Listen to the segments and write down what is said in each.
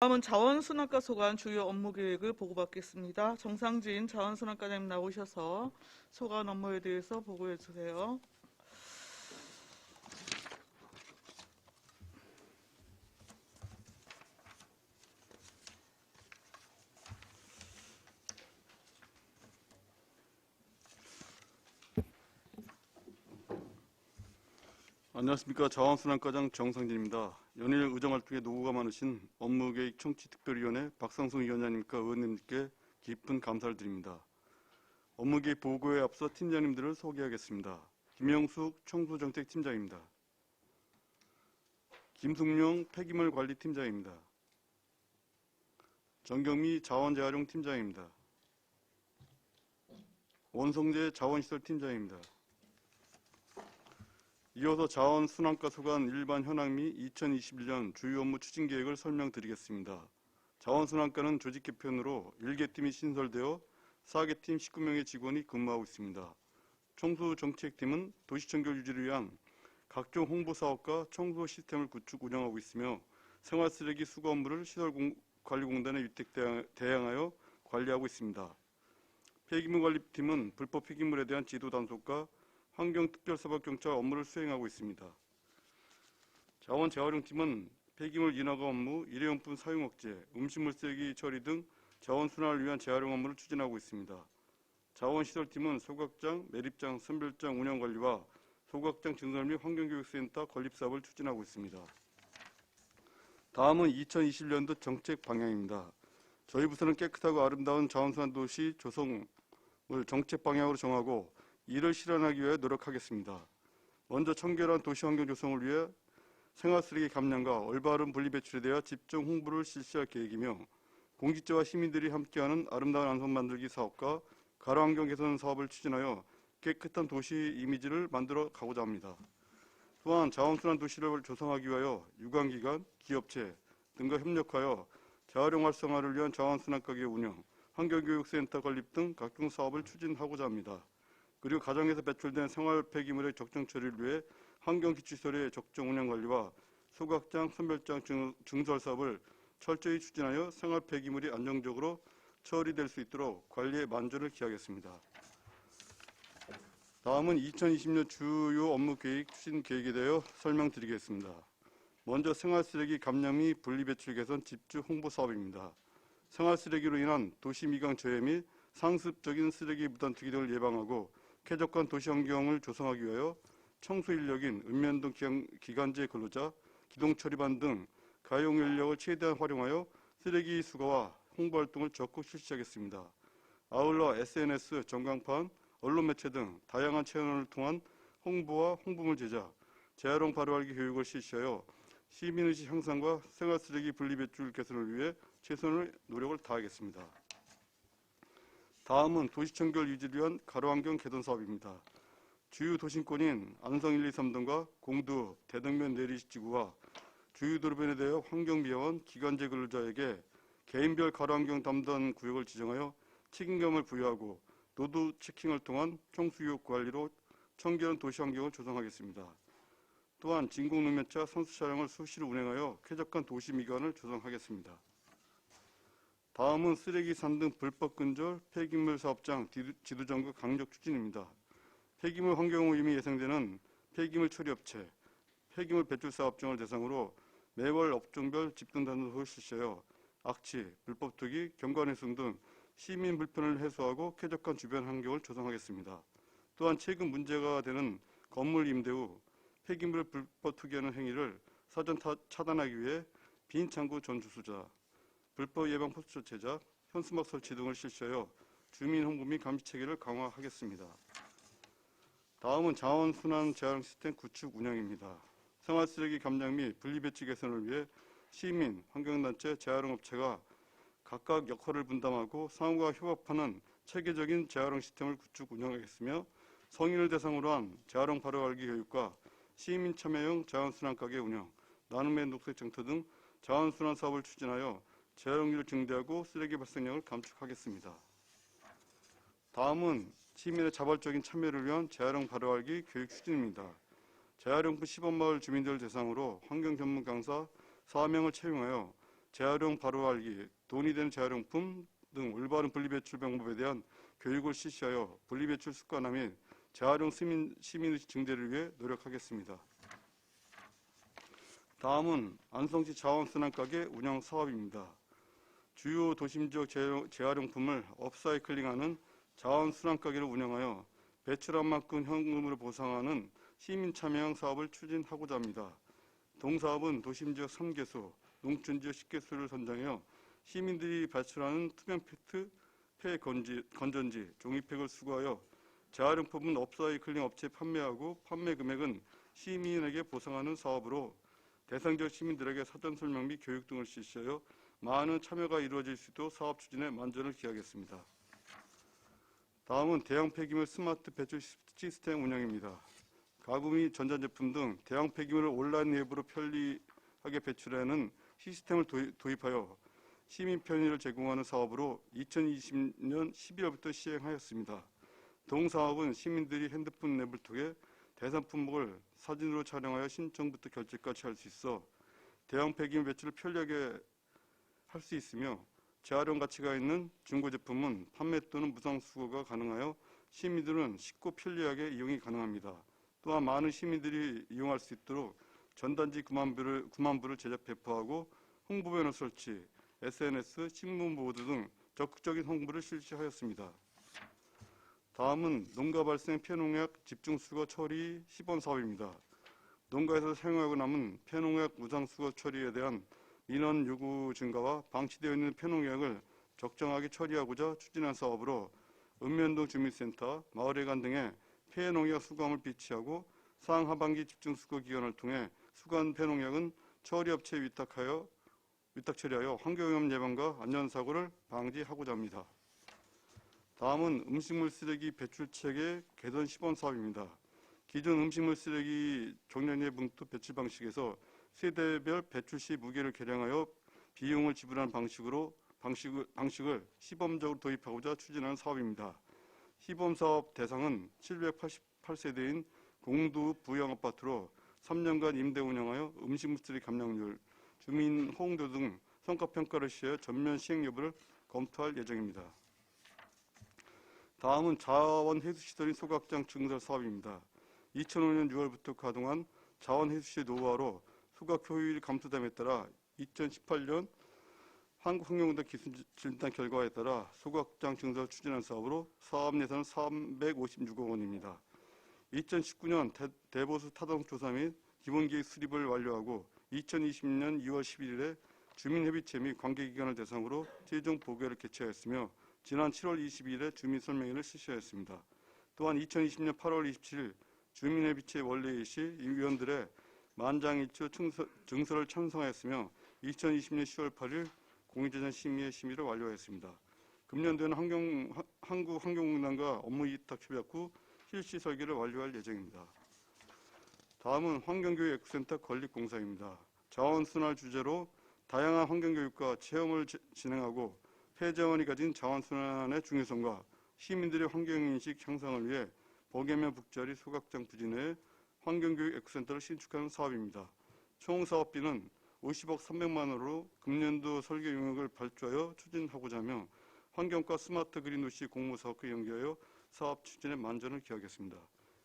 다음은 자원순환과 소관 주요 업무 계획을 보고받겠습니다. 정상진 자원순환과장님 나오셔서 소관 업무에 대해서 보고해 주세요. 안녕하십니까. 자원순환과장 정상진입니다. 연일 의정활동에 노고가 많으신 업무계획 청취특별위원회 박상승 위원장님과 의원님께 깊은 감사를 드립니다. 업무계획 보고에 앞서 팀장님들을 소개하겠습니다. 김영숙 청소정책팀장입니다. 김숙룡 폐기물관리팀장입니다. 정경미 자원재활용팀장입니다. 원성재 자원시설팀장입니다. 이어서 자원순환과 소관 일반 현황 및 2021년 주요 업무 추진계획을 설명드리겠습니다. 자원순환과는 조직 개편으로 1개팀이 신설되어 4개팀 19명의 직원이 근무하고 있습니다. 청소정책팀은 도시청결 유지를 위한 각종 홍보사업과 청소 시스템을 구축 운영하고 있으며 생활쓰레기 수거 업무를 시설관리공단에 위탁 대항하여 관리하고 있습니다. 폐기물관리팀은 불법 폐기물에 대한 지도 단속과 환경특별사법경찰 업무를 수행하고 있습니다. 자원재활용팀은 폐기물 인허가 업무, 일회용품 사용 억제, 음식물 쓰레기 처리 등 자원순환을 위한 재활용 업무를 추진하고 있습니다. 자원시설팀은 소각장, 매립장, 선별장 운영관리와 소각장 증설 및 환경교육센터 건립사업을 추진하고 있습니다. 다음은 2021년도 정책 방향입니다. 저희 부서는 깨끗하고 아름다운 자원순환 도시 조성을 정책 방향으로 정하고 이를 실현하기 위해 노력하겠습니다. 먼저 청결한 도시환경 조성을 위해 생활쓰레기 감량과 올바른 분리배출에 대해 집중 홍보를 실시할 계획이며 공직자와 시민들이 함께하는 아름다운 안성 만들기 사업과 가로환경 개선 사업을 추진하여 깨끗한 도시 이미지를 만들어 가고자 합니다. 또한 자원순환 도시를 조성하기 위하여 유관기관, 기업체 등과 협력하여 재활용 활성화를 위한 자원순환가게 운영, 환경교육센터 건립 등 각종 사업을 추진하고자 합니다. 그리고 가정에서 배출된 생활 폐기물의 적정 처리를 위해 환경기초시설의 적정 운영관리와 소각장, 선별장 증설 사업을 철저히 추진하여 생활 폐기물이 안정적으로 처리될 수 있도록 관리에 만전을 기하겠습니다. 다음은 2020년 주요 업무 계획 추진 계획에 대해 설명드리겠습니다. 먼저 생활쓰레기 감량 및 분리배출 개선 집중 홍보 사업입니다. 생활쓰레기로 인한 도시미강 저해 및 상습적인 쓰레기 무단 투기 등을 예방하고 쾌적한 도시환경을 조성하기 위하여 청소인력인 읍면동 기간제 근로자, 기동처리반 등 가용 인력을 최대한 활용하여 쓰레기 수거와 홍보활동을 적극 실시하겠습니다. 아울러 SNS, 전광판, 언론 매체 등 다양한 채널을 통한 홍보와 홍보물 제작, 재활용 바로알기 교육을 실시하여 시민의식 향상과 생활쓰레기 분리배출 개선을 위해 최선의 노력을 다하겠습니다. 다음은 도시청결 유지를 위한 가로환경 개선 사업입니다. 주요 도심권인 안성 1, 2, 3등과 공두, 대등면 내리지구와 주요 도로변에 대해 환경미화원, 기간제 근로자에게 개인별 가로환경 담당 구역을 지정하여 책임감을 부여하고 노드 체킹을 통한 총수교육 관리로 청결한 도시환경을 조성하겠습니다. 또한 진공능면차 선수 차량을 수시로 운행하여 쾌적한 도시미관을 조성하겠습니다. 다음은 쓰레기 산등 불법 근절 폐기물 사업장 지도점과 강력 추진입니다. 폐기물 환경 오염이 예상되는 폐기물 처리업체, 폐기물 배출 사업장을 대상으로 매월 업종별 집중 단속을 실시하여 악취, 불법 투기, 경관훼손 등 시민 불편을 해소하고 쾌적한 주변 환경을 조성하겠습니다. 또한 최근 문제가 되는 건물 임대 후 폐기물을 불법 투기하는 행위를 사전 차단하기 위해 빈 창고 전주소자, 불법 예방 포스터 제작, 현수막 설치 등을 실시하여 주민 홍보 및 감시 체계를 강화하겠습니다. 다음은 자원순환 재활용 시스템 구축 운영입니다. 생활쓰레기 감량 및 분리배출 개선을 위해 시민, 환경단체, 재활용업체가 각각 역할을 분담하고 상호가 협업하는 체계적인 재활용 시스템을 구축 운영하겠으며 성인을 대상으로 한 재활용 바로알기 교육과 시민 참여형 자원순환 가게 운영, 나눔의 녹색 정터 등 자원순환 사업을 추진하여 재활용률을 증대하고 쓰레기 발생량을 감축하겠습니다. 다음은 시민의 자발적인 참여를 위한 재활용 바로알기 교육 추진입니다. 재활용품 시범마을 주민들 대상으로 환경 전문 강사 4명을 채용하여 재활용 바로 알기, 돈이 되는 재활용품 등 올바른 분리배출 방법에 대한 교육을 실시하여 분리배출 습관화 및 재활용 시민의식 증대를 위해 노력하겠습니다. 다음은 안성시 자원순환가게 운영 사업입니다. 주요 도심지역 재활용품을 업사이클링하는 자원순환가게를 운영하여 배출한 만큼 현금으로 보상하는 시민 참여형 사업을 추진하고자 합니다. 동사업은 도심지역 3개소, 농촌지역 10개소를 선정하여 시민들이 발출하는 투명 페트, 폐 건전지, 종이팩을 수거하여 재활용품은 업사이클링 업체에 판매하고 판매 금액은 시민에게 보상하는 사업으로 대상 지역 시민들에게 사전 설명 및 교육 등을 실시하여 많은 참여가 이루어질 수 있도록 사업 추진에 만전을 기하겠습니다. 다음은 대형 폐기물 스마트 배출 시스템 운영입니다. 가구 및 전자제품 등 대형 폐기물을 온라인 앱으로 편리하게 배출하는 시스템을 도입하여 시민 편의를 제공하는 사업으로 2020년 12월부터 시행하였습니다. 동사업은 시민들이 핸드폰 앱을 통해 대상 품목을 사진으로 촬영하여 신청부터 결제까지 할 수 있어 대형 폐기물 배출을 편리하게 할 수 있으며 재활용 가치가 있는 중고 제품은 판매 또는 무상 수거가 가능하여 시민들은 쉽고 편리하게 이용이 가능합니다. 또한 많은 시민들이 이용할 수 있도록 전단지 9만 부를 제작 배포하고 홍보 배너 설치, SNS, 신문 보도 등 적극적인 홍보를 실시하였습니다. 다음은 농가 발생 폐농약 집중수거 처리 시범 사업입니다. 농가에서 사용하고 남은 폐농약 무상 수거 처리에 대한 민원 요구 증가와 방치되어 있는 폐농약을 적정하게 처리하고자 추진한 사업으로 읍면동 주민센터, 마을회관 등에 폐농약 수거함을 비치하고 상하반기 집중수거 기간을 통해 수거한 폐농약은 처리업체에 위탁 처리하여 환경오염 예방과 안전사고를 방지하고자 합니다. 다음은 음식물 쓰레기 배출체계 개선 시범 사업입니다. 기존 음식물 쓰레기 경량의 봉투 배출 방식에서 세대별 배출 시 무게를 계량하여 비용을 지불하는 방식을 시범적으로 도입하고자 추진하는 사업입니다. 시범 사업 대상은 788세대인 공두 부영 아파트로 3년간 임대 운영하여 음식물 쓰레기 감량률, 주민 호응도 등 성과평가를 시해 전면 시행 여부를 검토할 예정입니다. 다음은 자원해수시설인 소각장 증설 사업입니다. 2005년 6월부터 가동한 자원해수시 노후화로 소각 효율이 감소됨에 따라 2018년 한국환경공단 기술진단 결과에 따라 소각장 증설 추진한 사업으로 사업 예산은 356억 원입니다. 2019년 대보수 타당 조사 및 기본계획 수립을 완료하고 2020년 2월 11일에 주민협의체 및 관계기관을 대상으로 최종 보고회를 개최하였으며 지난 7월 22일에 주민설명회를 실시하였습니다. 또한 2020년 8월 27일 주민협의체 원래회 시 위원들의 만장일치 증설을 찬성하였으며 2020년 10월 8일 공익재산 심의회 심의를 완료하였습니다. 금년도에는 한국환경공단과 업무위탁협약 후 실시 설계를 완료할 예정입니다. 다음은 환경교육 에코센터 건립공사입니다. 자원순환 주제로 다양한 환경교육과 체험을 진행하고 폐자원이 가진 자원순환의 중요성과 시민들의 환경인식 향상을 위해 복개면 북자리 소각장 부지 내에 환경교육 에코센터를 신축하는 사업입니다. 총 사업비는 50억 300만 원으로 금년도 설계 용역을 발주하여 추진하고자 하며 환경과 스마트 그린 도시 공모사업과 연계하여 사업 추진에 만전을 기하겠습니다.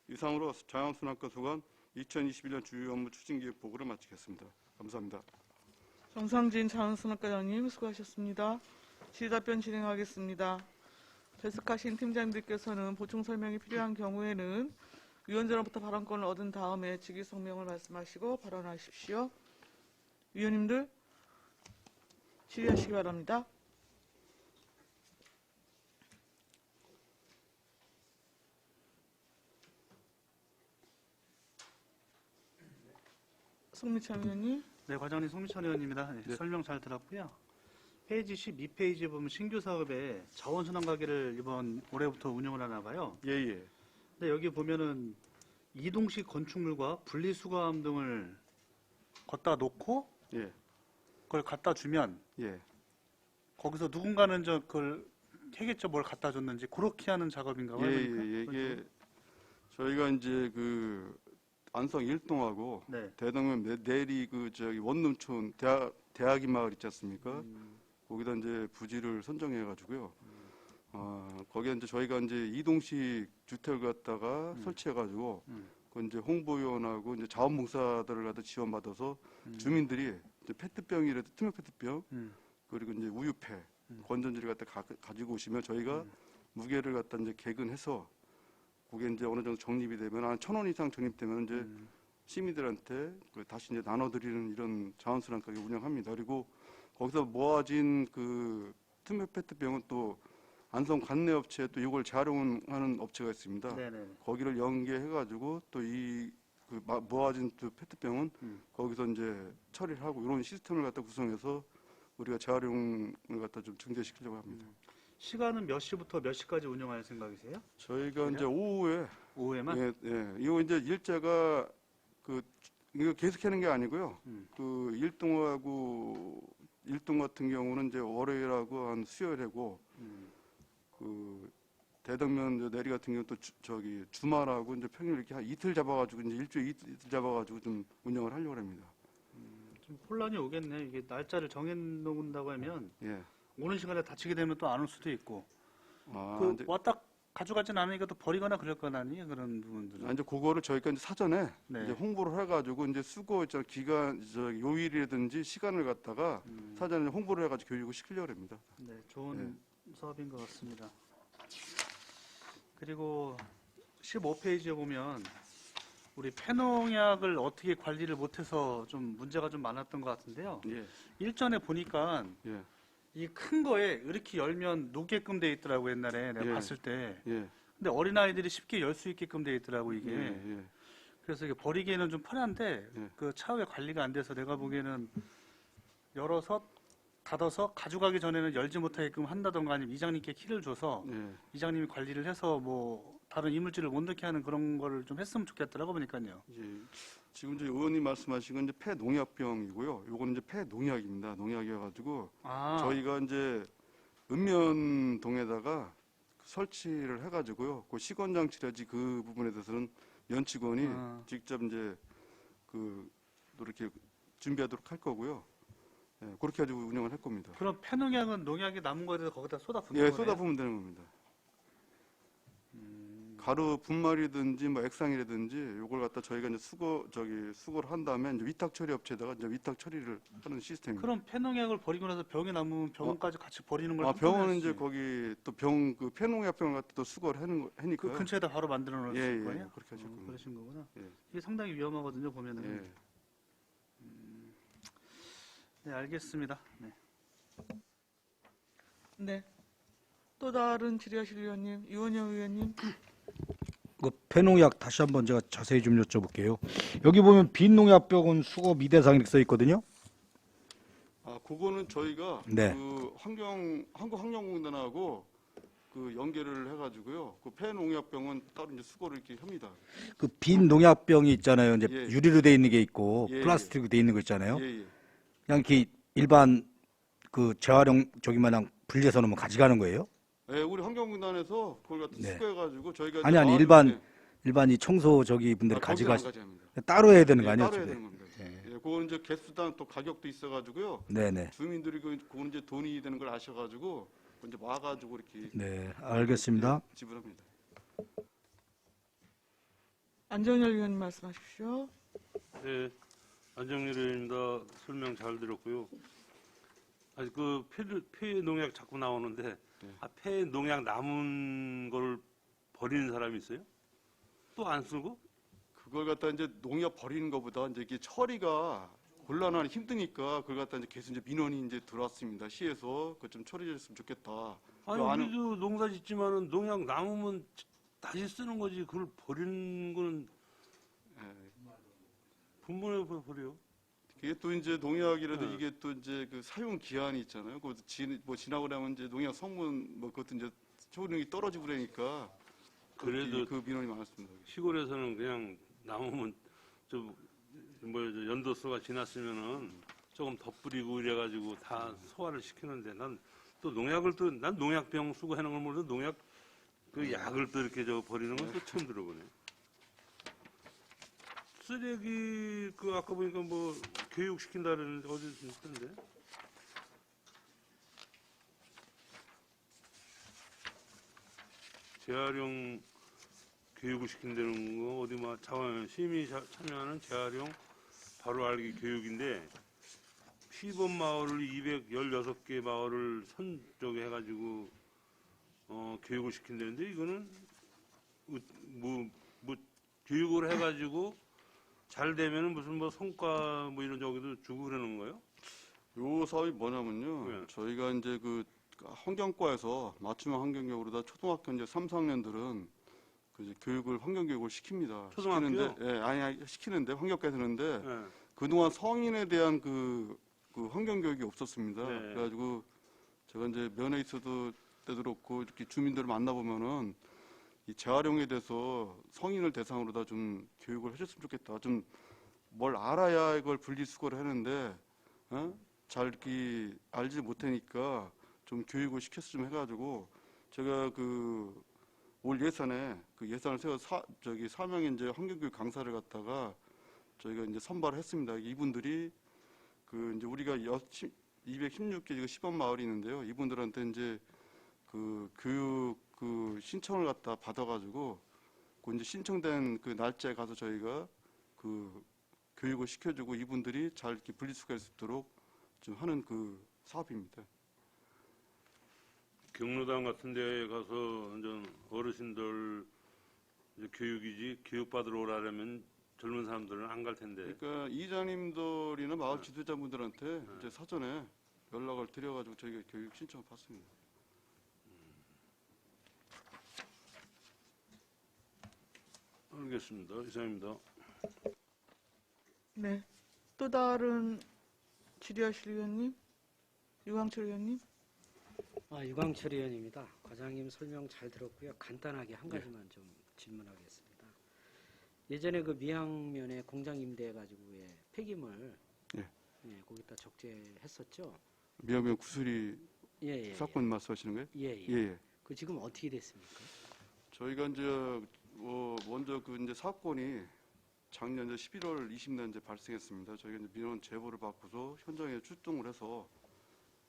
이상으로 자원순환과 소관 2021년 주요 업무 추진기획 보고를 마치겠습니다. 감사합니다. 정상진 자원순환과장님 수고하셨습니다. 질의답변 진행하겠습니다. 배석하신 팀장님들께서는 보충 설명이 필요한 경우에는 위원장으로부터 발언권을 얻은 다음에 직위 성명을 말씀하시고 발언하십시오. 위원님들 질의하시기 바랍니다. 송미찬 위원님. 네, 과장님 송미찬 의원입니다. 네, 네. 설명 잘 들었고요. 페이지 12페이지에 보면 신규 사업에 자원순환 가게를 이번 올해부터 운영을 하나 봐요. 예예. 근데 여기 보면은 이동식 건축물과 분리수거함 등을 걷다 놓고 예. 그걸 갖다 주면 예. 거기서 누군가는 그걸 해겠죠. 뭘 갖다 줬는지 그렇게 하는 작업인가 봐요. 예. 이게 저희가 이제 그 안성 1동하고 네. 대덕면 내리 그 저기 원룸촌 대학이 마을 있지 않습니까? 거기다 이제 부지를 선정해 가지고요. 거기에 이제 저희가 이제 이동식 주택을 갖다가 설치해 가지고 그 이제 홍보위원하고 이제 자원봉사들을 갖다 지원받아서 주민들이 이제 페트병이라도 투명 페트병 그리고 이제 우유패 건전지를 갖다 가지고 오시면 저희가 무게를 갖다 이제 개근해서 그게 이제 어느 정도 적립이 되면 한 1,000원 이상 적립되면 이제 시민들한테 다시 이제 나눠드리는 이런 자원순환 가게 운영합니다. 그리고 거기서 모아진 그 투명 페트병은 또 안성 관내 업체에 또 이걸 재활용하는 업체가 있습니다. 네네. 거기를 연계해가지고 또 이 그 모아진 또 페트병은 거기서 이제 처리를 하고 이런 시스템을 갖다 구성해서 우리가 재활용을 갖다 좀 증대시키려고 합니다. 시간은 몇 시부터 몇 시까지 운영할 생각이세요? 저희가 이제 오후에 오후에만? 예, 이거 이제 일자가 그 이거 계속하는 게 아니고요. 그 일동 같은 경우는 이제 월요일하고 한 수요일이고 그 대덕면 내리 같은 경우 또 저기 주말하고 이제 평일 이렇게 한 이틀 잡아가지고 이제 일주일 이틀 잡아가지고 좀 운영을 하려고 합니다. 좀 혼란이 오겠네. 이게 날짜를 정해놓는다고 하면 예. 오는 시간에 다치게 되면 또 안 올 수도 있고. 아, 이제, 왔다 가져가진 않으니까 또 버리거나 그럴 건 아니에요? 그런 부분들은. 이제 그거를 저희가 이제 사전에 네. 이제 홍보를 해가지고 이제 수거 저 기간 저 요일이라든지 시간을 갖다가 사전에 홍보를 해가지고 교육을 시키려고 합니다. 네, 좋은 사업인 것 같습니다. 그리고 15페이지에 보면 우리 폐농약을 어떻게 관리를 못해서 좀 문제가 좀 많았던 것 같은데요. 예, 일전에 보니까 예, 이 큰 거에 이렇게 열면 녹게끔 돼 있더라고 옛날에 내가 예. 봤을 때. 예, 근데 어린아이들이 쉽게 열 수 있게끔 돼 있더라고 이게. 예. 그래서 이게 버리기에는 좀 편한데 예. 그 차후에 관리가 안 돼서 내가 보기에는 열어서 닫아서 가져가기 전에는 열지 못하게끔 한다던가 아니면 이장님께 키를 줘서 예. 이장님이 관리를 해서 뭐 다른 이물질을 못 넣게 하는 그런 거를 좀 했으면 좋겠더라고 보니까요. 예. 지금 이제 의원님 말씀하신 건 이제 폐농약병이고요. 요거는 이제 폐농약입니다. 농약이어가지고 아, 저희가 이제 읍면동에다가 설치를 해가지고요. 그 시건장치라지 그 부분에 대해서는 연직원이 직접 이제 그 또 이렇게 준비하도록 할 거고요. 예, 그렇게 가지고 운영을 할 겁니다. 그럼 폐농약은 농약이 남은 거에 대해서 거기다 쏟아 붓는 예, 거예요? 쏟아부으면 되는 겁니다. 가루 분말이든지 뭐 액상이라든지 요걸 갖다 저희가 이제 수거를 한 다음에 이제 위탁 처리 업체에다가 이제 위탁 처리를 하는 시스템입니다. 그럼 폐농약을 버리고 나서 병이 남으면 병원까지 같이 버리는 걸 병원은 이제 한꺼번에 거기 또 그 폐농약병을 갖다 또 수거를 하니까. 그 근처에다 바로 만들어 놓을 예, 거예요? 그렇게 하실 겁니다. 그러신 거구나. 예. 이게 상당히 위험하거든요, 보면은. 예. 네, 알겠습니다. 네. 네. 또 다른 질의하실 의원님, 유원영 의원님. 그 폐농약 다시 한번 제가 자세히 좀 여쭤볼게요. 여기 보면 빈 농약병은 수거 미대상 이렇게 써 있거든요. 그거는 저희가 네. 그 한국환경공단하고 그 연계를 해가지고요. 그 폐농약병은 따로 이제 수거를 이렇게 합니다. 그 빈 농약병이 있잖아요. 이제 예. 유리로 돼 있는 게 있고 예, 플라스틱으로 돼 있는 거 있잖아요. 예, 예. 그냥 이렇게 일반 그 재활용 저기 마냥 분리해서 놓으면 가져가는 거예요? 예, 우리 환경공단에서 그걸 갖다 네. 수거해가지고 저희가 아니 이제 아니 마을- 일반 이 청소 저기 분들이 거기는 안 가져가 가져갑니다. 따로 해야 되는 거 예, 아니에요? 따로 해야 집에? 되는 겁니다. 예, 그거는 이제 개수당 또 가격도 있어가지고요. 네네. 주민들이 그거는 이제 돈이 되는 걸 아셔가지고 이제 와가지고 이렇게 네, 알겠습니다. 예, 지불합니다. 안정열 의원님 말씀하십시오. 네, 안정일 의원입니다. 설명 잘 들었고요. 아니 그 폐농약 자꾸 나오는데 폐농약 남은 걸 버리는 사람이 있어요? 또 안 쓰고? 그걸 갖다 이제 농약 버리는 것보다 이제 이게 처리가 곤란하니 힘드니까 그걸 갖다 이제 계속 이제 민원이 이제 들어왔습니다. 시에서 그거 좀 처리했으면 좋겠다. 아니 그 안에- 우리도 농사 짓지만은 농약 남으면 다시 쓰는 거지. 그걸 버리는 거는 예, 분분해 버려. 이게 또 이제 농약이라도 네. 이게 또 이제 그 사용 기한이 있잖아요. 그 지나고 나면 이제 농약 성분 뭐 그것도 이제 효능이 떨어지고 그러니까 그래도 그 민원이 많았습니다. 시골에서는 그냥 남으면 좀 뭐 연도수가 지났으면은 조금 덧뿌리고 이래가지고 다 소화를 시키는데 난 또 농약을 또 난 농약병 수거하는 걸 모르고 농약 그 약을 또 이렇게 저 버리는 건 또 처음 들어보네. 쓰레기 그 아까 보니까 뭐 교육 시킨다는데 어디 있던데? 재활용 교육을 시킨다는 거 어디 뭐 자원 시민이 참여하는 재활용 바로 알기 교육인데 시범 마을을 216개 마을을 선정해 해가지고 교육을 시킨다는데 이거는 뭐 교육을 해가지고 잘 되면은 무슨 뭐 성과 뭐 이런 저기도 주고 그러는 거예요? 요 사업이 뭐냐면요. 네. 저희가 이제 그 환경과에서 맞춤형 환경교육으로 다 초등학교 이제 3, 4학년들은 그 이제 교육을 환경교육을 시킵니다. 초등학교요? 시키는데, 예, 아니 시키는데 환경과에서 하는데 네. 그동안 성인에 대한 그 환경교육이 없었습니다. 네. 그래가지고 제가 이제 면회 있어도 때도 그렇고 이렇게 주민들을 만나보면은 이 재활용에 대해서 성인을 대상으로 다 좀 교육을 해줬으면 좋겠다. 좀 뭘 알아야 이걸 분리수거를 하는데 잘 이렇게 알지 못하니까 좀 교육을 시켰으면 해가지고 제가 그 올 예산에 그 예산을 세워 사명의 이제 환경교육 강사를 갖다가 저희가 이제 선발을 했습니다. 이분들이 그 이제 우리가 216개 지금 시범 마을이 있는데요. 이분들한테 이제 그 교육 그 신청을 갖다 받아가지고 그 이제 신청된 그 날짜에 가서 저희가 그 교육을 시켜주고 이분들이 잘 이렇게 분리수거할 수 있도록 좀 하는 그 사업입니다. 경로당 같은 데 가서 완전 어르신들 이제 교육이지 교육 받으러 오라면 젊은 사람들은 안 갈 텐데. 그러니까 이장님들이나 마을 지도자분들한테 이제 사전에 연락을 드려가지고 저희가 교육 신청을 받습니다. 알겠습니다. 이상입니다. 네. 또 다른 질의하실 의원님? 유광철 의원님? 유광철 의원입니다. 과장님 설명 잘 들었고요. 간단하게 한 가지만 좀 질문하겠습니다. 예전에 그 미양면에 공장 임대해가지고 폐기물 거기다 적재했었죠. 미양면 구슬이 예. 사건 말씀하시는 거예요? 예. 예. 그 지금 어떻게 됐습니까? 저희가 이제 먼저 그 이제 사건이 작년 이제 11월 20일 이제 발생했습니다. 저희가 이제 민원 제보를 받고서 현장에 출동을 해서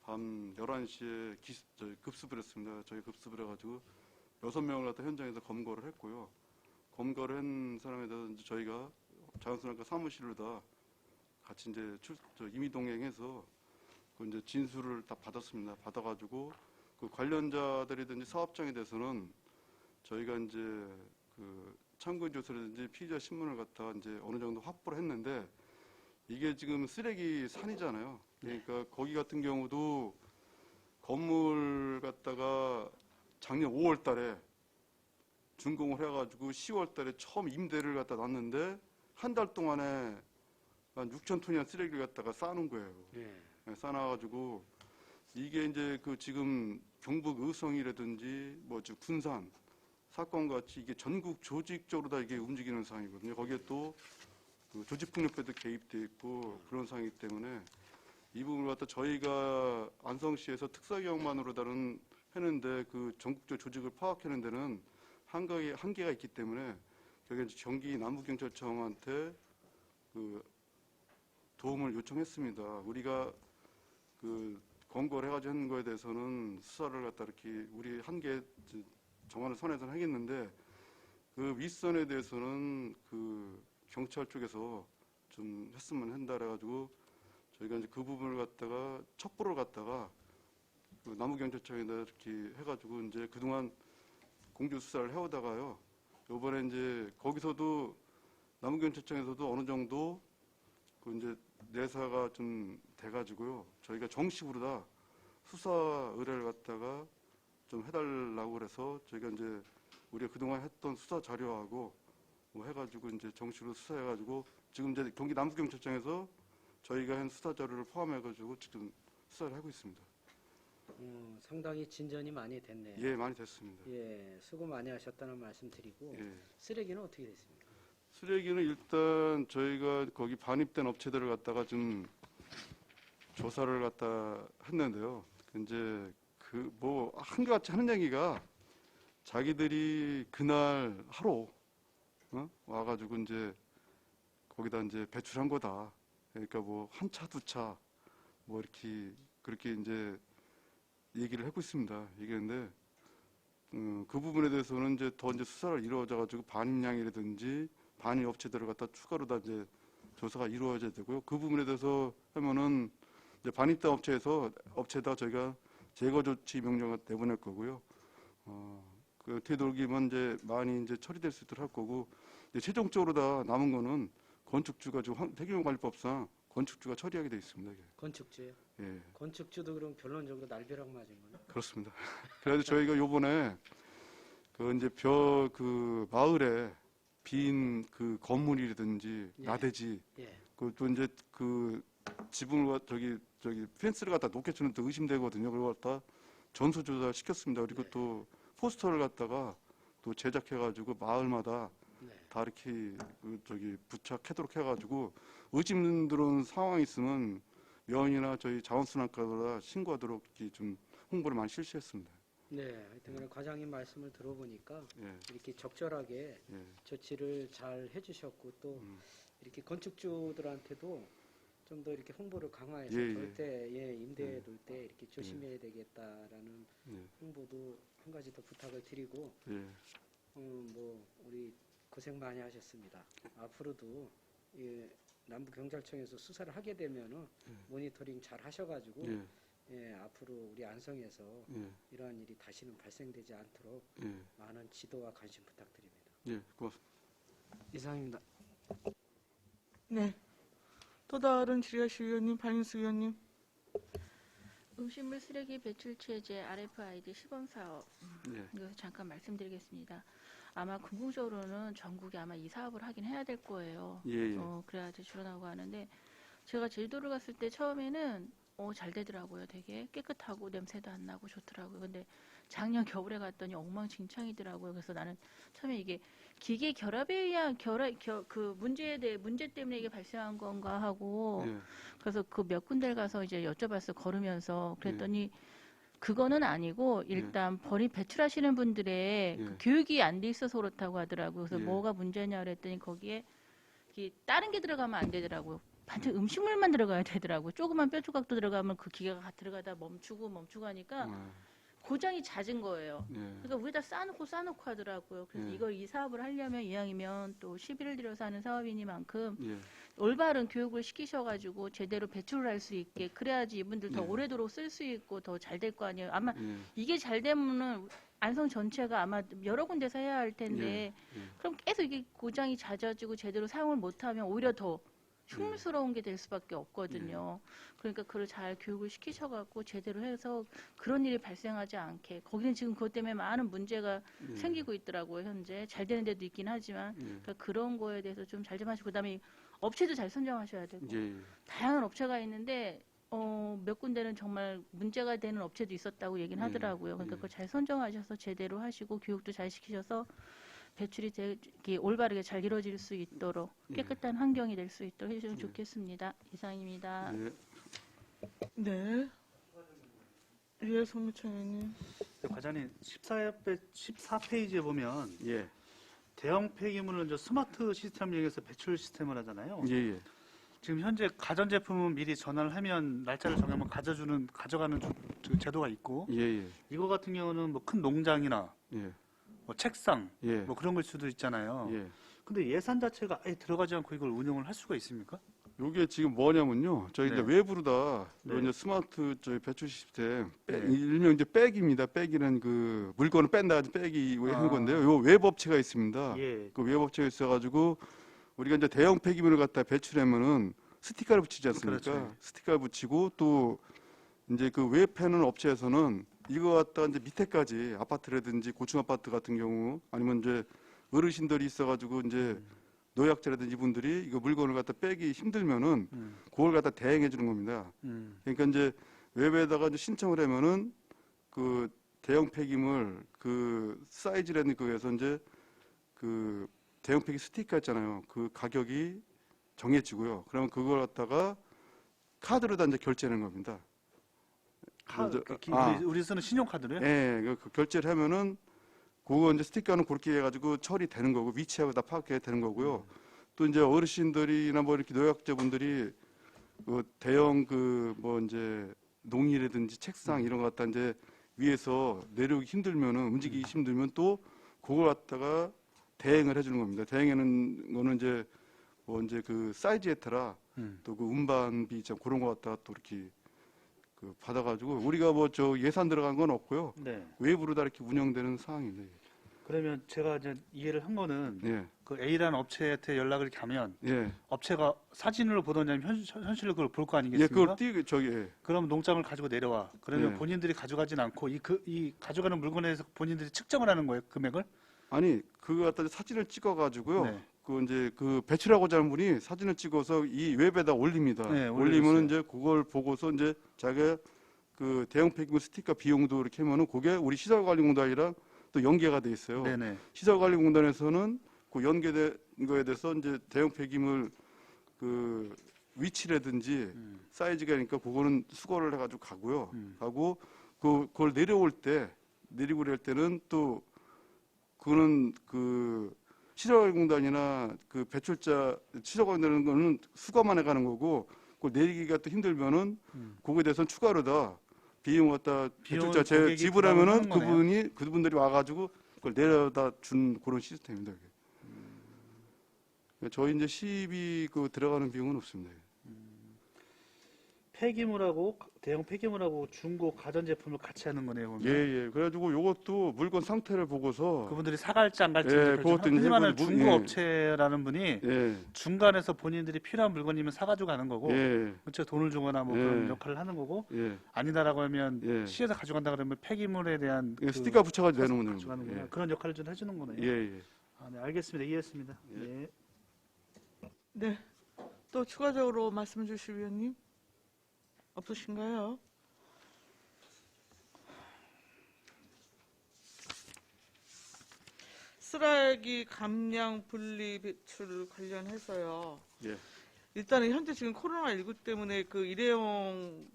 밤 11시에 급습을 했습니다. 저희 급습을 해가지고 6명을 갖다 현장에서 검거를 했고요. 검거를 한 사람에 대해서 이제 저희가 자연스럽게 사무실로 다 같이 이제 임의 동행해서 그 이제 진술을 다 받았습니다. 받아가지고 그 관련자들이든지 사업장에 대해서는 저희가 이제 그 참고 조사라든지 피의자 신문을 갖다 이제 어느 정도 확보를 했는데 이게 지금 쓰레기 산이잖아요. 그러니까 거기 같은 경우도 건물 갖다가 작년 5월 달에 준공을 해가지고 10월 달에 처음 임대를 갖다 놨는데 한 달 동안에 한 6,000톤이나 쓰레기를 갖다가 싸는 거예요. 예. 싸놔가지고 이게 이제 그 지금 경북 의성이라든지 뭐 군산 사건 같이 이게 전국 조직적으로 다 이게 움직이는 상황이거든요. 거기에 또 그 조직폭력배도 개입돼 있고 그런 상황이기 때문에 이 부분을 갖다 저희가 안성시에서 특사경만으로 다른 했는데 그 전국적 조직을 파악하는 데는 한계가 있기 때문에 여기 경기 남부경찰청한테 그 도움을 요청했습니다. 우리가 그 검거를 해가지고 하는 거에 대해서는 수사를 갖다 이렇게 우리 한계 정하는 선에서는 하겠는데 그 윗선에 대해서는 그 경찰 쪽에서 좀 했으면 한다 그래가지고 저희가 이제 그 부분을 갖다가 첩보를 갖다가 그 남부경찰청에다 이렇게 해가지고 이제 그동안 공조 수사를 해오다가요. 요번에 이제 거기서도 남부경찰청에서도 어느 정도 그 이제 내사가 좀 돼가지고요. 저희가 정식으로 다 수사 의뢰를 갖다가 좀 해달라고 그래서 저희가 이제 우리가 그동안 했던 수사 자료하고 뭐 해가지고 이제 정식으로 수사해가지고 지금 이제 경기 남부경찰청에서 저희가 한 수사 자료를 포함해가지고 지금 수사를 하고 있습니다. 상당히 진전이 많이 됐네요. 예, 많이 됐습니다. 예, 수고 많이 하셨다는 말씀 드리고 예. 쓰레기는 어떻게 됐습니까? 쓰레기는 일단 저희가 거기 반입된 업체들을 갖다가 좀 조사를 갖다 했는데요. 이제 그 뭐 한결같이 하는 얘기가 자기들이 그날 하루 와가지고 이제 거기다 이제 배출한 거다. 그러니까 뭐 한 차, 두 차, 뭐 이렇게 그렇게 이제 얘기를 하고 있습니다. 얘기했는데 그 부분에 대해서는 이제 더 이제 수사를 이루어져가지고 반입량이라든지 반입 업체들을 갖다 추가로 다 이제 조사가 이루어져야 되고요. 그 부분에 대해서 하면은 이제 반입당 업체에다 저희가 제거 조치 명령을 내보낼 거고요. 그 되도록이면 이제 많이 이제 처리될 수 있도록 할 거고, 이제 최종적으로 다 남은 거는 건축주가 지금 폐기물관리법상 건축주가 처리하게 돼 있습니다. 이게. 건축주요? 예, 건축주도 그럼 결론적으로 날벼락 맞은 거네. 그렇습니다. 그래서 저희가 요번에 그 이제 그 마을에 빈 그 건물이라든지 예. 나대지 예. 그또 이제 그 지붕을 저기 펜스를 갖다 높게 치는 또 의심되거든요. 그걸 갖다 전수조사 시켰습니다. 그리고 네. 또 포스터를 갖다가 또 제작해가지고 마을마다 네. 다 이렇게 부착하도록 해가지고 의심 들어온 상황이 있으면 면이나 저희 자원순환과보다 신고하도록 이렇게 좀 홍보를 많이 실시했습니다. 네, 하여튼 간에 과장님 말씀을 들어보니까 예, 이렇게 적절하게 예, 조치를 잘 해주셨고 또 이렇게 건축주들한테도 좀 더 이렇게 홍보를 강화해서 예, 예. 절대 임대해 둘 때 이렇게 조심해야 되겠다라는 예, 홍보도 한 가지 더 부탁을 드리고 예, 뭐 우리 고생 많이 하셨습니다. 앞으로도 남부경찰청에서 수사를 하게 되면은 모니터링 잘 하셔가지고 예, 앞으로 우리 안성에서 예, 이러한 일이 다시는 발생되지 않도록 예, 많은 지도와 관심 부탁드립니다. 예, 고맙습니다. 이상입니다. 네. 또 다른 질의하실 위원님, 박인수 위원님. 음식물 쓰레기 배출 체제 RFID 시범 사업 예, 이거 잠깐 말씀드리겠습니다. 아마 궁극적으로는 전국에 아마 이 사업을 하긴 해야 될 거예요. 예, 예. 그래야지 줄어나고 하는데 제가 제주도를 갔을 때 처음에는 잘 되더라고요. 되게 깨끗하고 냄새도 안 나고 좋더라고요. 근데 작년 겨울에 갔더니 엉망진창이더라고요. 그래서 나는 처음에 이게 기계 결합에 의한 그 문제 때문에 이게 발생한 건가 하고 예, 그래서 그 몇 군데를 가서 이제 여쭤봤어 걸으면서 그랬더니 그거는 아니고 일단 배출하시는 분들의 그 교육이 안 돼 있어서 그렇다고 하더라고요. 그래서 예. 뭐가 문제냐 그랬더니 거기에 다른 게 들어가면 안 되더라고요. 반드시 음식물만 들어가야 되더라고요. 조그만 뼈 조각도 들어가면 그 기계가 들어가다 멈추고 하니까 고장이 잦은 거예요. 예, 그러니까 위에다 싸놓고 하더라고요. 그래서 이 사업을 하려면 이왕이면 또 시비를 들여서 하는 사업이니만큼 예, 올바른 교육을 시키셔가지고 제대로 배출을 할 수 있게 그래야지 이분들 더 네. 오래도록 쓸 수 있고 더 잘 될 거 아니에요. 아마 예, 이게 잘 되면은 안성 전체가 아마 여러 군데서 해야 할 텐데 예. 그럼 계속 이게 고장이 잦아지고 제대로 사용을 못하면 오히려 더 흉물스러운 게 될 수밖에 없거든요. 그러니까 그걸 잘 교육을 시키셔갖고 제대로 해서 그런 일이 발생하지 않게 거기는 지금 그것 때문에 많은 문제가 생기고 있더라고요. 현재 잘 되는 데도 있긴 하지만 그러니까 그런 거에 대해서 좀 잘 좀 하시고 그다음에 업체도 잘 선정하셔야 되고 예, 다양한 업체가 있는데 몇 군데는 정말 문제가 되는 업체도 있었다고 얘기는 하더라고요. 그러니까 그걸 잘 선정하셔서 제대로 하시고 교육도 잘 시키셔서 배출이 올바르게 잘 이루어질 수 있도록 깨끗한 환경이 될 수 있도록 해주시면 좋겠습니다. 이상입니다. 예. 네. 예, 송미창 의원님. 과장님 14페이지에 보면 예, 대형 폐기물은 이제 스마트 시스템을 이용해서 배출 시스템을 하잖아요. 예, 예. 지금 현재 가전제품은 미리 전화를 하면 날짜를 정하면 가져가는 제도가 있고 예, 예, 이거 같은 경우는 뭐 큰 농장이나 예, 뭐 책상 예, 뭐 그런 걸 수도 있잖아요. 예. 근데 예산 자체가 아예 들어가지 않고 이걸 운영을 할 수가 있습니까? 요게 지금 뭐냐면요. 저희 이제 네. 외부로 다 네. 이제 스마트 배출 시스템, 네. 일명 이제 백입니다. 백이는 그 물건을 뺀다 백이 아. 하는 건데요. 요 외부업체가 있습니다. 예. 그 외부업체가 있어가지고 우리가 이제 대형 폐기물을 갖다 배출하면은 스티커를 붙이지 않습니까? 그렇죠. 스티커를 붙이고 또 이제 그 외 패는 업체에서는 이거 갖다 이제 밑에까지 아파트라든지 고층 아파트 같은 경우 아니면 이제 어르신들이 있어가지고 이제 노약자라든지 이분들이 이거 물건을 갖다 빼기 힘들면은 그걸 갖다 대행해 주는 겁니다. 그러니까 이제 웹에다가 이제 신청을 하면은 그 대형 폐기물 그 사이즈라는 거에서 이제 그 대형 폐기 스티커 있잖아요. 그 가격이 정해지고요. 그러면 그걸 갖다가 카드로 다 이제 결제하는 겁니다. 먼저- 우리 쓰는 신용카드로요? 예, 그 결제를 하면은 그거 이제 스티커는 그렇게 해가지고 처리되는 거고 위치하고 다 파악해야 되는 거고요. 또 이제 어르신들이나 뭐 이렇게 노약자분들이 그 대형 그 뭐 이제 농이라든지 책상 이런 거 갖다 이제 위에서 내려오기 힘들면은 움직이기 힘들면 또 그걸 갖다가 대행을 해주는 겁니다. 대행하는 거는 이제 뭐 이제 그 사이즈에 따라 또 그 운반비 참 그런 거 갖다가 또 이렇게 그 받아가지고 우리가 뭐 저 예산 들어간 건 없고요. 네. 외부로 다 이렇게 운영되는 상황입니다. 그러면 제가 이제 이해를 한 거는 예, 그 A라는 업체한테 연락을 이렇게 하면 예, 업체가 사진으로 보더니 현실로 그걸 볼 거 예, 아니겠습니까? 그걸 저기 예. 그럼 농장을 가지고 내려와. 그러면 네. 본인들이 가져가진 않고 이 가져가는 물건에 대해서 본인들이 측정을 하는 거예요, 금액을? 아니 그거 갖다 사진을 찍어가지고요. 네. 그 이제 그 배출하고자 하는 분이 사진을 찍어서 이 웹에다 올립니다. 네, 올리면은 올려줬어요. 이제 그걸 보고서 이제 자기가 그 대형 폐기물 스티커 비용도 이렇게 하면은 그게 우리 시설관리공단이랑 또 연계가 돼 있어요. 네네. 시설관리공단에서는 그 연계된 거에 대해서 이제 대형 폐기물 그 위치라든지 사이즈가 니까 그거는 수거를 해가지고 가고요. 가고 그걸 내려올 때 내리고 할 때는 또 그거는 그 시설관리공단이나 그 배출자 시설관리되는 거는 수거만 해가는 거고 그걸 내리기가 또 힘들면은 그거에 대해서는 추가로 다 비용 갖다 비용을 배출자 제 고객이 지불하면은 부담을 하는 그분들이 와가지고 그걸 내려다 준 그런 시스템입니다. 이게. 저희 이제 시비 그 들어가는 비용은 없습니다. 폐기물하고 대형 폐기물하고 중고 가전제품을 같이 하는 거네요. 보면. 예, 예. 그래가지고 요것도 물건 상태를 보고서 그분들이 사갈지 안 갈지 예, 그것도 이제 흔히 말하는 뭐, 중고 예. 업체라는 분이 예, 중간에서 본인들이 필요한 물건이면 사가지고 가는 거고 예, 그렇죠. 돈을 주거나 뭐 예. 그런 역할을 하는 거고 예. 아니다라고 하면 예. 시에서 가져간다 그러면 폐기물에 대한 예, 스티커 붙여가지고 커서 내놓으면 가져가는구나. 됩니다. 그런 역할을 좀 해주는 예, 거네요. 예, 예. 아, 네, 알겠습니다. 이해했습니다. 예. 네. 네. 또 추가적으로 말씀 주실 위원님 없으신가요? 쓰레기 감량 분리 배출 관련해서요. 예. 일단은 현재 지금 코로나19 때문에 그 일회용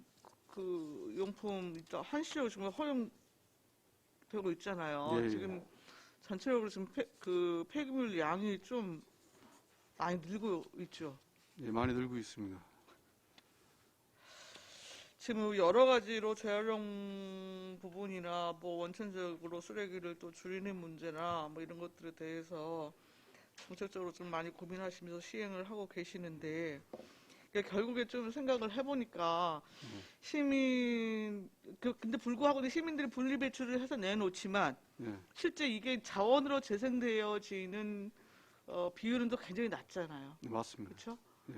그 용품 일단 한시로 지금 허용되고 있잖아요. 예, 예. 지금 전체적으로 지금 그 폐기물 양이 좀 많이 늘고 있죠. 예, 많이 늘고 있습니다. 지금 여러 가지로 재활용 부분이나 뭐 원천적으로 쓰레기를 또 줄이는 문제나 뭐 이런 것들에 대해서 정책적으로 좀 많이 고민하시면서 시행을 하고 계시는데 그러니까 결국에 좀 생각을 해보니까 근데 불구하고 시민들이 분리배출을 해서 내놓지만 예. 실제 이게 자원으로 재생되어지는 비율은 또 굉장히 낮잖아요. 네, 맞습니다. 그렇죠? 예.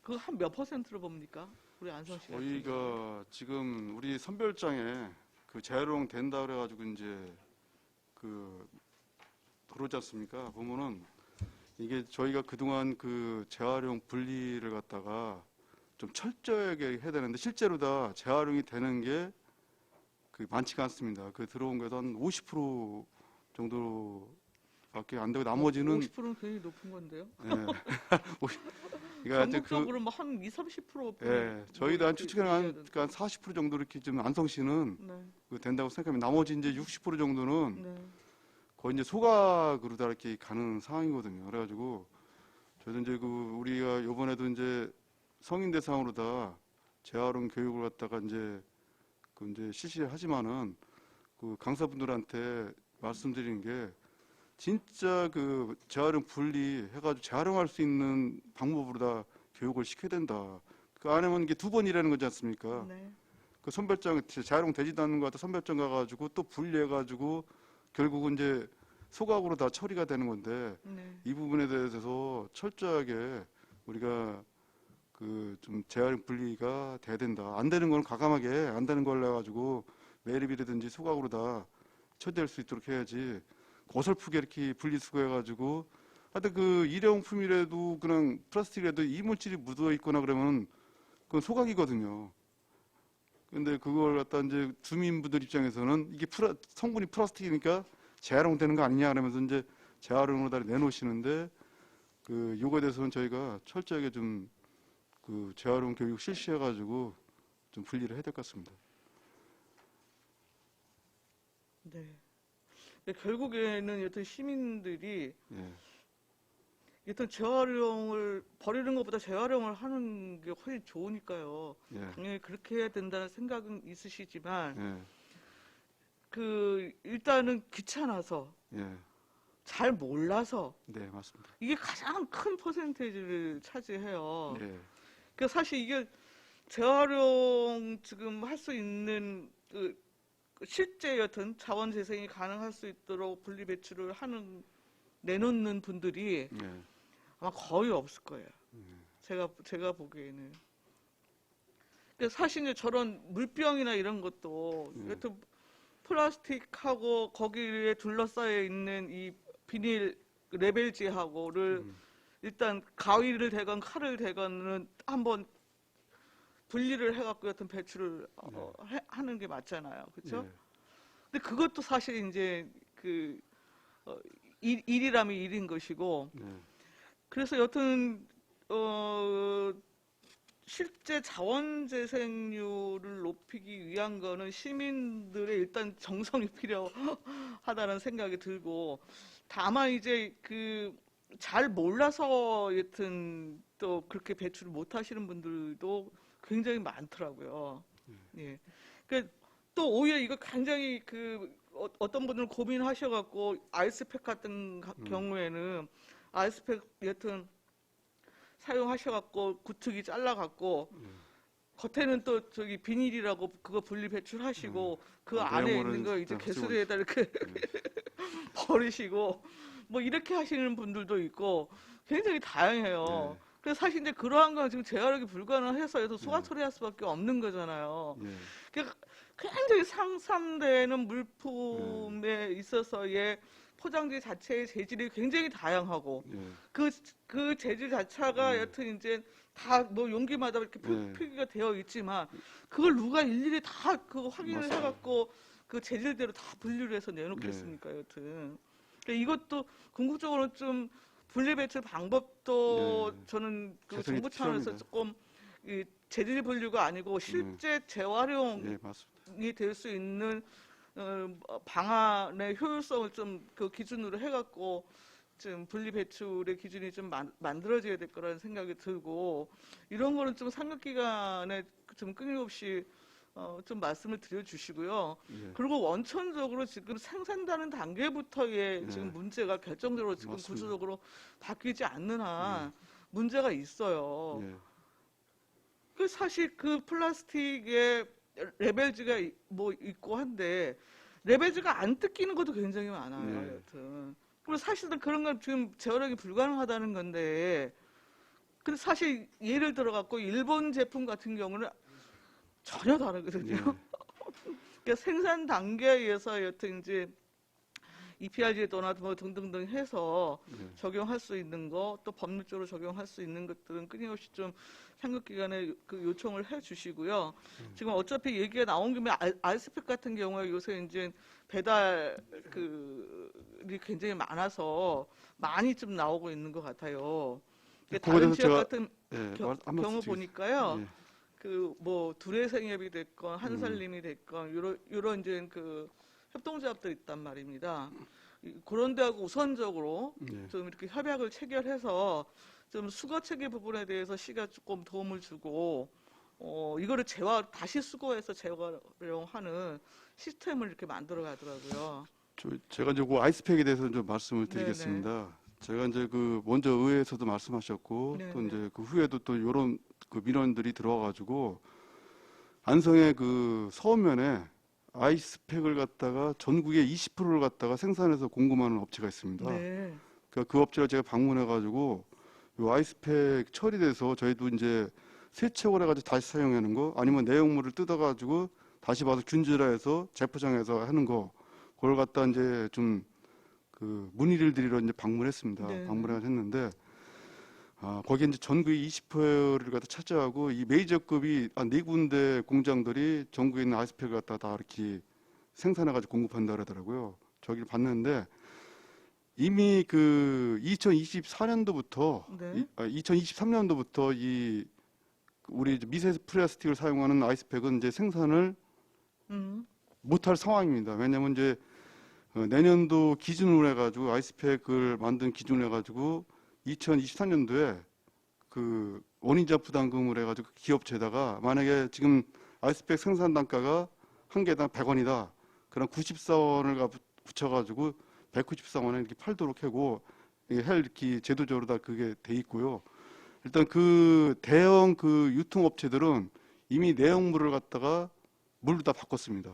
그거 한 몇 퍼센트로 봅니까? 우리 안성 씨가. 저희가 지금 우리 선별장에 그 재활용 된다 그래가지고 이제 그 그러지 않습니까? 보면은 이게 저희가 그동안 그 재활용 분리를 갖다가 좀 철저하게 해야 되는데 실제로 다 재활용이 되는 게 그 많지가 않습니다. 그 들어온 거에서 한 50% 정도밖에 안 되고 나머지는 50%는 굉장히 높은 건데요. 예. 그러니까 이제 전국적으로 뭐 한 20, 30%. 예, 저희도 한 추측은 한 40% 정도 이렇게 좀 안성시는 네, 그 된다고 생각하면 나머지 이제 60% 정도는 네. 거의 이제 소각으로 다 이렇게 가는 상황이거든요. 그래가지고 저도 이제 그 우리가 요번에도 이제 성인 대상으로 다 재활용 교육을 갖다가 이제 그 이제 실시하지만은 그 강사분들한테 말씀드리는 게 진짜 그 재활용 분리 해가지고 재활용할 수 있는 방법으로 다 교육을 시켜야 된다. 그 안에는 이게 두 번 일하는 거지 않습니까? 네. 그 선별장 재활용 되지도 않는 거 갖다 선별장 가가지고 또 분리해가지고 결국은 이제 소각으로 다 처리가 되는 건데 네. 이 부분에 대해서 철저하게 우리가 그 좀 재활용 분리가 돼야 된다. 안 되는 건 과감하게 안 되는 걸 해가지고 매립이라든지 소각으로 다 처리될 수 있도록 해야지. 고설프게 이렇게 분리수거해가지고 하여튼 그 일회용품이라도 그냥 플라스틱이라도 이물질이 묻어 있거나 그러면 그건 소각이거든요. 근데 그걸 갖다 이제 주민분들 입장에서는 이게 성분이 플라스틱이니까 재활용되는 거 아니냐 그러면서 이제 재활용으로 다 내놓으시는데 그 요거에 대해서는 저희가 철저하게 좀 그 재활용 교육 실시해가지고 좀 분리를 해야 될 것 같습니다. 네. 근데 결국에는 여튼 시민들이 예. 일단 재활용을 버리는 것보다 재활용을 하는 게 훨씬 좋으니까요. 예. 당연히 그렇게 해야 된다는 생각은 있으시지만 예. 그 일단은 귀찮아서 예. 잘 몰라서 네, 맞습니다. 이게 가장 큰 퍼센테이지를 차지해요. 예. 그 사실 이게 재활용 지금 할 수 있는 그 실제 여튼 자원 재생이 가능할 수 있도록 분리 배출을 내놓는 분들이 예. 아마 거의 없을 거예요. 제가 보기에는. 그러니까 사실 이제 저런 물병이나 이런 것도 여튼 플라스틱하고 거기에 둘러싸여 있는 이 비닐 레벨지하고를 일단 가위를 대건 칼을 대건은 한번 분리를 해갖고 여튼 배출을 하는 게 맞잖아요, 그렇죠? 예. 근데 그것도 사실 이제 일이라면 일인 것이고, 예. 그래서 여튼 실제 자원재생률을 높이기 위한 거는 시민들의 일단 정성이 필요하다는 생각이 들고, 다만 이제 잘 몰라서 여튼 또 그렇게 배출을 못 하시는 분들도 굉장히 많더라고요. 예. 또 오히려 이거 굉장히 어떤 분들은 고민하셔갖고 아이스팩 같은 경우에는 아이스팩 여튼 사용하셔갖고 구트기 잘라갖고 겉에는 또 저기 비닐이라고 그거 분리 배출하시고 그 안에 내용물은 있는 거 이제 그냥 개수대에다 이렇게 버리시고 뭐 이렇게 하시는 분들도 있고 굉장히 다양해요. 네. 그래서 사실 이제 그러한 건 지금 재활용이 불가능해서 해서 수화 처리할 수밖에 없는 거잖아요. 예. 그러니까 굉장히 상산되는 물품에 있어서의 포장지 자체의 재질이 굉장히 다양하고 예. 그 재질 자체가 여튼 이제 다 뭐 용기마다 이렇게 네. 표기가 되어 있지만 그걸 누가 일일이 다 확인을 맞습니다. 해갖고 그 재질대로 다 분류를 해서 내놓겠습니까, 여튼. 그러니까 이것도 궁극적으로 좀 분리배출 방법도 네. 저는 개선이 정부 차원에서 필요합니다. 조금 이 재질 분류가 아니고 실제 재활용이 예, 맞습니다. 될 수 있는 방안의 효율성을 좀 그 기준으로 해갖고 좀 분리 배출의 기준이 좀 만들어져야 될 거라는 생각이 들고 이런 거는 좀 상급 기관에 좀 끊임없이 좀 말씀을 드려주시고요. 예. 그리고 원천적으로 지금 생산되는 단계부터의 네. 지금 문제가 결정적으로 지금 맞습니다. 구조적으로 바뀌지 않는 한 문제가 있어요. 예. 그 사실 그 플라스틱에 레벨지가 뭐 있고 한데 레벨지가 안 뜯기는 것도 굉장히 많아요. 네. 여튼. 그리고 사실은 그런 건 지금 재활용이 불가능하다는 건데 근데 사실 예를 들어 갖고 일본 제품 같은 경우는 전혀 다르거든요. 예. 그러니까 생산 단계에서 여튼 이제 EPR 제도나 뭐 등등등 해서 예. 적용할 수 있는 거, 또 법률적으로 적용할 수 있는 것들은 끊임없이 좀 상급기관에 요청을 해 주시고요. 지금 어차피 얘기가 나온 김에 아이스팩 같은 경우에 요새 이제 배달이 굉장히 많아서 많이 좀 나오고 있는 것 같아요. 그거에 다른 대해서 지역 제가- 같은 예, 경우 한 말씀 보니까요. 예. 뭐 두레생협이 됐건 한살림이 됐건 요런 이제 협동조합도 있단 말입니다. 그런 데하고 우선적으로 예. 좀 이렇게 협약을 체결해서 좀 수거 체계 부분에 대해서 시가 조금 도움을 주고 이거를 다시 수거해서 재활용하는 시스템을 이렇게 만들어 가더라고요. 제가 이제 그 아이스팩에 대해서 좀 말씀을 드리겠습니다. 제가 이제 먼저 의회에서도 말씀하셨고 네네. 또 이제 그 후에도 또 이런 민원들이 들어와가지고 안성의 서면에 아이스팩을 갖다가 전국에 20%를 갖다가 생산해서 공급하는 업체가 있습니다. 네. 그러니까 그 업체를 제가 방문해가지고 요 아이스팩 처리돼서 저희도 이제 세척을 해가지고 다시 사용하는 거 아니면 내용물을 뜯어가지고 다시 봐서 균질화해서 재포장해서 하는 거 그걸 갖다 이제 좀 문의를 드리러 이제 방문했습니다. 네. 방문을 했는데 거기에 이제 전국의 20%를 갖다 차지하고 이 메이저급이 네 군데 공장들이 전국에 있는 아이스팩을 갖다 다 이렇게 생산해가지고 공급한다 그러더라고요. 저기를 봤는데 이미 2024년도부터 네. 2023년도부터 우리 미세 플라스틱을 사용하는 아이스팩은 이제 생산을 못할 상황입니다. 왜냐하면 이제 내년도 기준으로 해가지고 아이스팩을 만든 기준으로 해가지고 2023년도에 그 원인자 부담금을 해가지고 기업체에다가 만약에 지금 아이스팩 생산 단가가 한 개당 100원이다. 그럼 94원을 붙여가지고 194원에 이렇게 팔도록 하고 이렇게 제도적으로 다 그게 돼 있고요. 일단 그 대형 그 유통업체들은 이미 내용물을 갖다가 물로 다 바꿨습니다.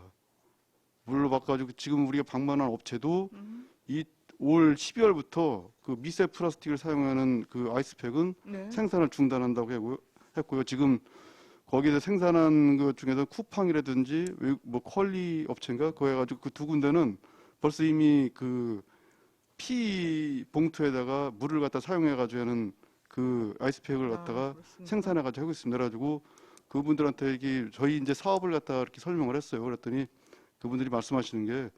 물로 바꿔가지고 지금 우리가 방문한 업체도 이 올 12월부터 그 미세 플라스틱을 사용하는 그 아이스팩은 네. 생산을 중단한다고 했고요. 지금 거기서 생산한 것 중에서 쿠팡이라든지 뭐 퀄리 업체인가 그거 해가지고 그 두 군데는 벌써 이미 그 피 봉투에다가 물을 갖다 사용해가지고 하는 그 아이스팩을 갖다가 그렇습니까? 생산해가지고 하고 있습니다. 그래가지고 그분들한테 이게 저희 이제 사업을 갖다가 이렇게 설명을 했어요. 그랬더니 그분들이 말씀하시는 게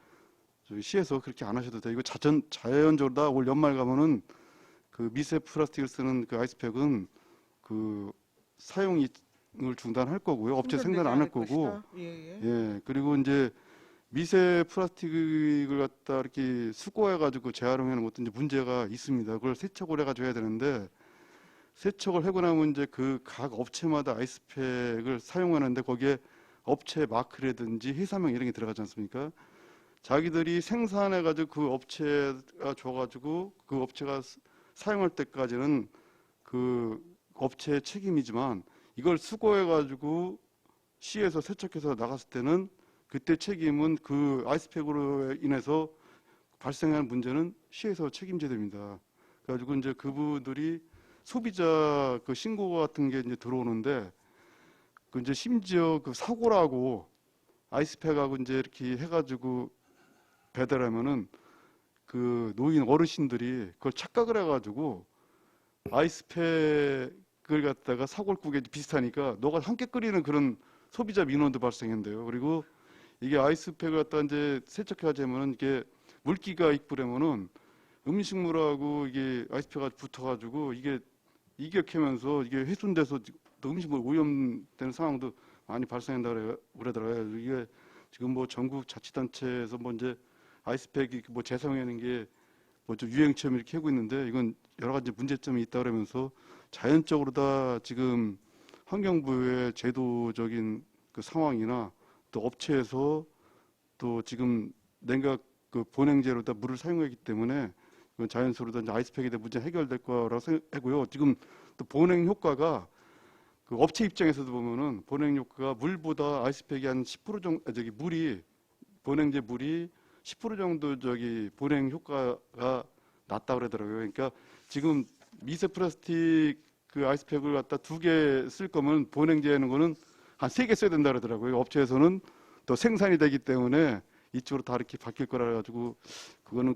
저희 시에서 그렇게 안 하셔도 돼. 이거 자연적으로 다 올 연말 가면은 그 미세 플라스틱을 쓰는 그 아이스팩은 그 사용을 중단할 거고요. 업체 생산 안 할 거고. 것이다. 예, 예. 예. 그리고 이제 미세 플라스틱을 갖다 이렇게 수거해가지고 재활용하는 것도 이제 문제가 있습니다. 그걸 세척을 해가지고 해야 되는데 세척을 하고 나면 이제 그 각 업체마다 아이스팩을 사용하는데 거기에 업체 마크라든지 회사명 이런 게 들어가지 않습니까? 자기들이 생산해가지고 그 업체가 줘가지고 그 업체가 사용할 때까지는 그 업체의 책임이지만 이걸 수거해가지고 시에서 세척해서 나갔을 때는 그때 책임은 그 아이스팩으로 인해서 발생한 문제는 시에서 책임져야 됩니다. 그래가지고 이제 그분들이 소비자 그 신고 같은 게 이제 들어오는데 그 이제 심지어 그 사고라고 아이스팩하고 이제 이렇게 해가지고 배달하면은 그 노인 어르신들이 그걸 착각을 해가지고 아이스팩을 갖다가 사골국에 비슷하니까 너가 함께 끓이는 그런 소비자 민원도 발생한대요. 그리고 이게 아이스팩을 갖다 이제 세척하자면은 이게 물기가 있고 그러면은 음식물하고 이게 아이스팩이 붙어가지고 이게 이격하면서 이게 훼손돼서 또 음식물 오염되는 상황도 많이 발생한다 그러더라고요. 이게 지금 뭐 전국 자치단체에서 뭐 이제 아이스팩이 뭐 재사용하는 게 뭐 좀 유행처럼 이렇게 하고 있는데 이건 여러 가지 문제점이 있다 그러면서 자연적으로 다 지금 환경부의 제도적인 그 상황이나 또 업체에서 또 지금 냉각 그 보냉제로 다 물을 사용하기 때문에 이건 자연스러로 이제 아이스팩에 대한 문제 해결될 거라고 생각하고요. 지금 또 보냉 효과가 그 업체 입장에서도 보면은 보냉 효과가 물보다 아이스팩이 한 10% 정도 저기 물이 보냉제 물이 10% 정도 저기 보냉 효과가 낮다 그러더라고요. 그러니까 지금 미세 플라스틱 그 아이스팩을 갖다 2개 쓸 거면 보냉제 하는 거는 한 3개 써야 된다 그러더라고요. 업체에서는 또 생산이 되기 때문에 이쪽으로 다 이렇게 바뀔 거라 가지고 그거는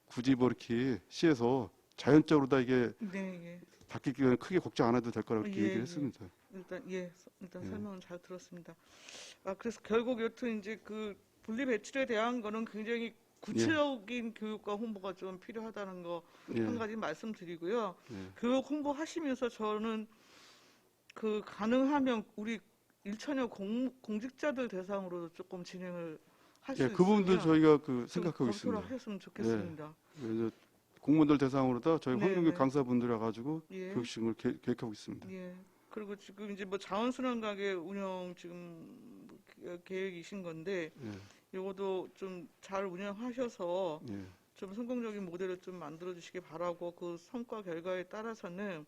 굳이 뭐 이렇게 시에서 자연적으로 다 이게 네, 예. 바뀌기는 크게 걱정 안 해도 될 거라고 이렇게 예, 얘기를 예. 했습니다. 일단 예. 설명은 잘 들었습니다. 아, 그래서 결국 여튼 이제 그 분리 배출에 대한 거는 굉장히 구체적인 교육과 홍보가 좀 필요하다는 거 한 예. 가지 말씀드리고요. 예. 교육 홍보하시면서 저는 그 가능하면 우리 일천여 공직자들 대상으로도 조금 진행을 할 수 예, 그 부분도 있으면 저희가 그 좀 생각하고 검토를 있습니다. 하셨으면 좋겠습니다. 그래서 공무원들 대상으로다 저희 네, 환경교육 네. 강사분들이 와가지고 예. 교육식을 계획하고 있습니다. 예. 그리고 지금 이제 뭐 자원순환 가게 운영 지금 계획이신 건데 예. 이것도 좀 잘 운영하셔서 예. 좀 성공적인 모델을 좀 만들어 주시기 바라고 그 성과 결과에 따라서는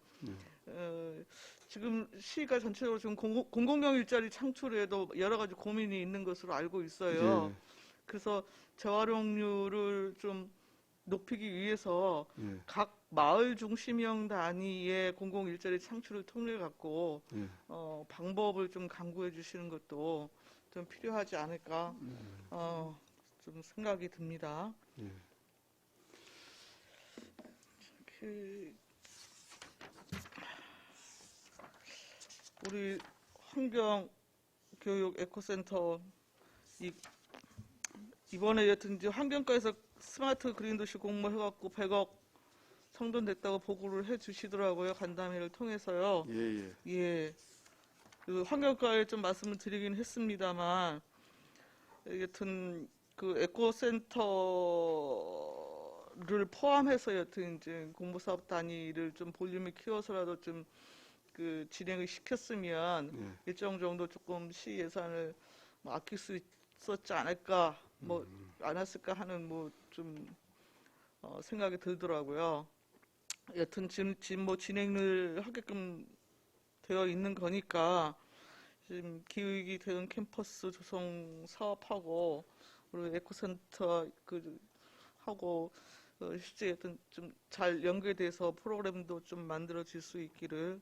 지금 시가 전체적으로 지금 공공용 일자리 창출에도 여러 가지 고민이 있는 것으로 알고 있어요. 예. 그래서 재활용률을 좀 높이기 위해서 예. 각 마을 중심형 단위의 공공 일자리 창출을 통해 갖고 예. 방법을 좀 강구해 주시는 것도 좀 필요하지 않을까 좀 생각이 듭니다. 예. 우리 환경교육 에코센터 이번에 여튼 이제 환경과에서 스마트 그린도시 공모 해갖고 100억 성돈됐다고 보고를 해주시더라고요. 간담회를 통해서요. 예. 예. 예. 그 환경과에 좀 말씀을 드리긴 했습니다만 여튼 그 에코센터 를 포함해서 여튼 이제 공모사업 단위를 좀 볼륨을 키워서라도 좀 그 진행을 시켰으면 예. 일정 정도 조금 시 예산을 뭐 아낄 수 있었지 않을까 뭐 않았을까 하는 뭐 좀 생각이 들더라고요. 여튼 지금 뭐 진행을 하게끔 되어 있는 거니까 지금 기획이 된 캠퍼스 조성 사업하고 그리고 에코센터 그 하고 실제 어떤 좀 잘 연계돼서 프로그램도 좀 만들어질 수 있기를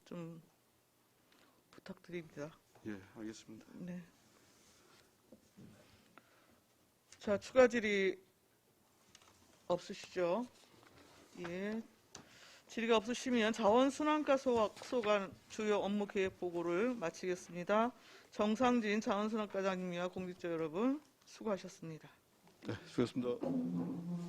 좀 부탁드립니다. 예, 알겠습니다. 네. 자, 추가 질의 없으시죠? 예. 질의가 없으시면 자원순환과 소관 주요 업무 계획 보고를 마치겠습니다. 정상진 자원순환과장님과 공직자 여러분 수고하셨습니다. 네, 수고하셨습니다.